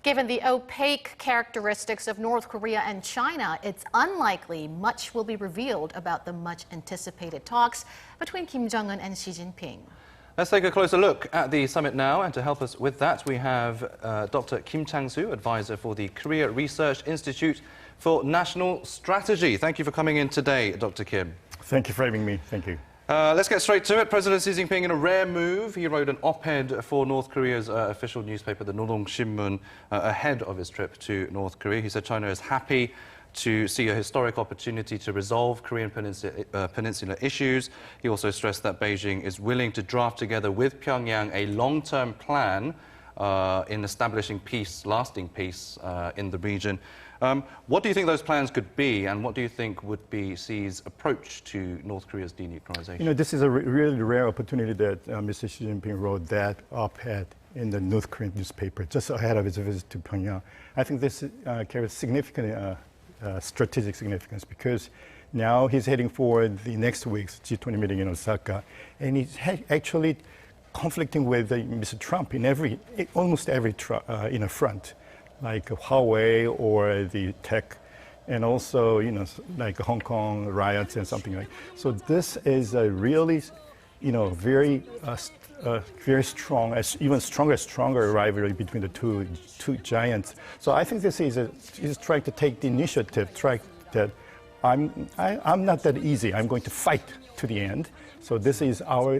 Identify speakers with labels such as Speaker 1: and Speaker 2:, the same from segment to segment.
Speaker 1: Given the opaque characteristics of North Korea and China, it's unlikely much will be revealed about the much-anticipated talks between Kim Jong-un and Xi Jinping.
Speaker 2: Let's take a closer look at the summit now, and to help us with that, we have Dr. Chang-su, advisor for the Korea Research Institute for National Strategy. Thank you for coming in today, Dr. Kim.
Speaker 3: Thank you for having me. Thank you.
Speaker 2: Let's get straight to it. President Xi Jinping, in a rare move, he wrote an op-ed for North Korea's official newspaper, the Rodong Sinmun, ahead of his trip to North Korea. He said China is happy to see a historic opportunity to resolve Korean Peninsula issues. He also stressed that Beijing is willing to draft together with Pyongyang a long-term plan in establishing peace, lasting peace in the region. What do you think those plans could be, and what do you think would be Xi's approach to North Korea's denuclearization?
Speaker 3: You know, this is a really rare opportunity that Mr. Xi Jinping wrote that op-ed in the North Korean newspaper just ahead of his visit to Pyongyang. I think this carries significant strategic significance because now he's heading for the next week's G20 meeting in Osaka, and he's actually conflicting with Mr. Trump in almost every front, like Huawei or the tech, and also, you know, like Hong Kong riots and something like. So this is a really, you know, very strong, even stronger rivalry between the two giants. So I think this is trying to take the initiative, that I'm not that easy. I'm going to fight to the end. So this is our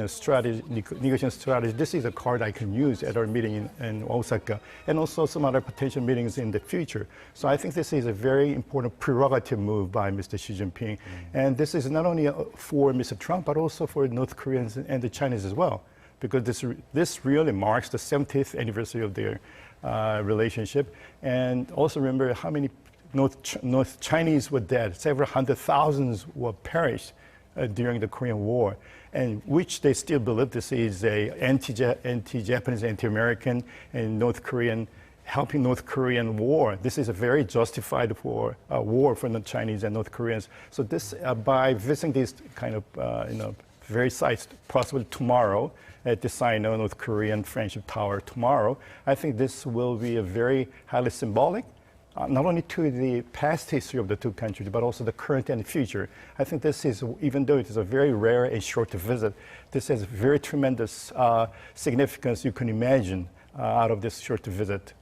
Speaker 3: strategy, negotiation strategy. This is a card I can use at our meeting in Osaka, and also some other potential meetings in the future. So I think this is a very important prerogative move by Mr. Xi Jinping. And this is not only for Mr. Trump, but also for North Koreans and the Chinese as well, because this really marks the 70th anniversary of their relationship. And also remember how many North Chinese were dead. Several hundred thousands were perished during the Korean War, and which they still believe this is a anti-Japanese, anti-American, and helping North Korean war. This is a very justified war for the Chinese and North Koreans. So this, by visiting these kind of very sites, possibly tomorrow at the Sino-North Korean Friendship Tower tomorrow, I think this will be a very highly symbolic, not only to the past history of the two countries, but also the current and future. I think this is, even though it is a very rare and short visit, this has very tremendous significance you can imagine out of this short visit.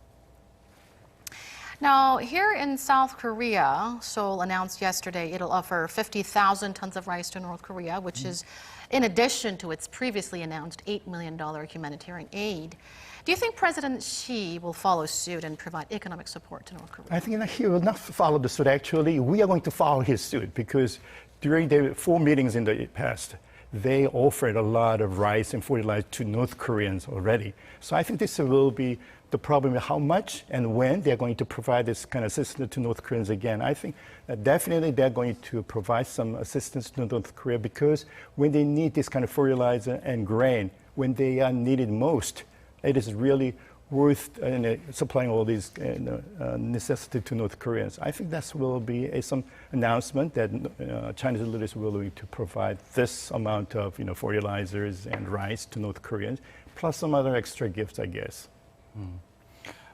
Speaker 1: Now, here in South Korea, Seoul announced yesterday it'll offer 50,000 tons of rice to North Korea, which is in addition to its previously announced $8 million humanitarian aid. Do you think President Xi will follow suit and provide economic support to North Korea?
Speaker 3: I think he will not follow the suit. Actually, we are going to follow his suit because during the 4 meetings in the past, they offered a lot of rice and fertilizer to North Koreans already. So I think this will be the problem with how much and when they're going to provide this kind of assistance to North Koreans again. I think definitely they're going to provide some assistance to North Korea because when they need this kind of fertilizer and grain, when they are needed most, it is really worth supplying all these necessities to North Koreans. I think that will be some announcement that Chinese leaders will be willing to provide this amount of fertilizers and rice to North Koreans, plus some other extra gifts, I guess.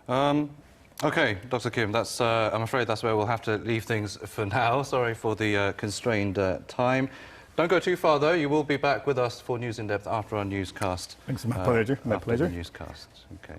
Speaker 2: Okay, Dr. Kim, I'm afraid that's where we'll have to leave things for now. Sorry for the constrained time. Don't go too far, though. You will be back with us for News in Depth after our newscast.
Speaker 3: Thanks, my pleasure. My pleasure.
Speaker 2: The newscast. Okay.